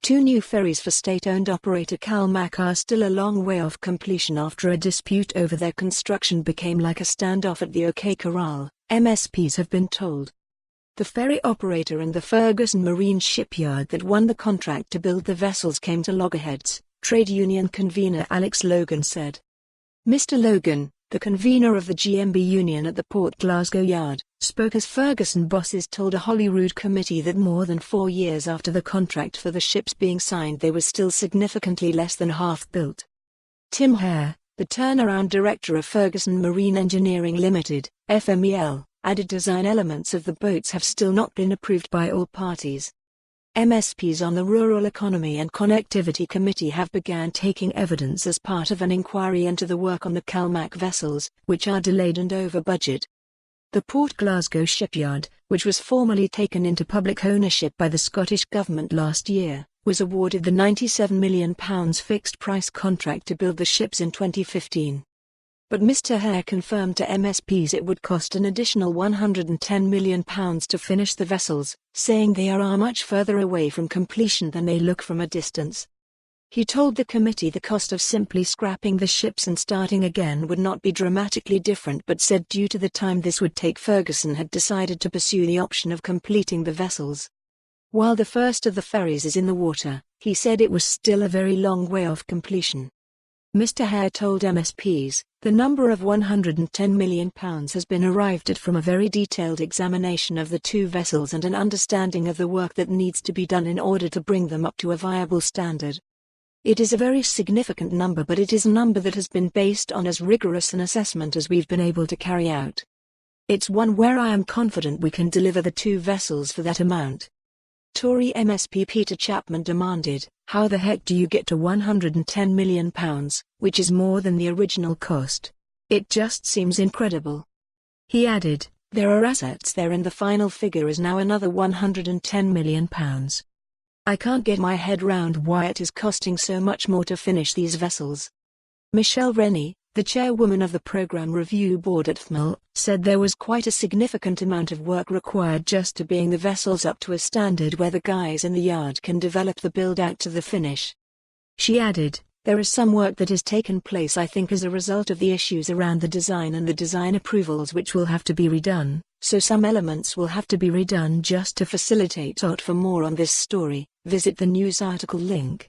Two new ferries for state-owned operator CalMac are still a long way off completion after a dispute over their construction became like a standoff at the OK Corral, MSPs have been told. The ferry operator and the Ferguson Marine shipyard that won the contract to build the vessels came to loggerheads, trade union convener Alex Logan said. Mr. Logan, the convener of the GMB union at the Port Glasgow yard, spoke as Ferguson bosses told a Holyrood committee that more than 4 years after the contract for the ships being signed they were still significantly less than half built. Tim Hare, the turnaround director of Ferguson Marine Engineering Limited, FMEL, added design elements of the boats have still not been approved by all parties. MSPs on the Rural Economy and Connectivity Committee have begun taking evidence as part of an inquiry into the work on the CalMac vessels, which are delayed and over budget. The Port Glasgow shipyard, which was formally taken into public ownership by the Scottish Government last year, was awarded the £97 million fixed-price contract to build the ships in 2015. But Mr. Hare confirmed to MSPs it would cost an additional £110 million to finish the vessels, saying they are much further away from completion than they look from a distance. He told the committee the cost of simply scrapping the ships and starting again would not be dramatically different, but said due to the time this would take, Ferguson had decided to pursue the option of completing the vessels. While the first of the ferries is in the water, he said it was still a very long way off completion. Mr. Hare told MSPs, the number of £110 million has been arrived at from a very detailed examination of the two vessels and an understanding of the work that needs to be done in order to bring them up to a viable standard. It is a very significant number, but it is a number that has been based on as rigorous an assessment as we've been able to carry out. It's one where I am confident we can deliver the two vessels for that amount. Tory MSP Peter Chapman demanded, how the heck do you get to £110 million, which is more than the original cost? It just seems incredible. He added, there are assets there and the final figure is now another £110 million. I can't get my head round why it is costing so much more to finish these vessels. Michelle Rennie, the chairwoman of the Programme Review Board at FMEL, said there was quite a significant amount of work required just to bring the vessels up to a standard where the guys in the yard can develop the build-out to the finish. She added, there is some work that has taken place I think as a result of the issues around the design and the design approvals which will have to be redone, so some elements will have to be redone just to facilitate. For more on this story, visit the news article link.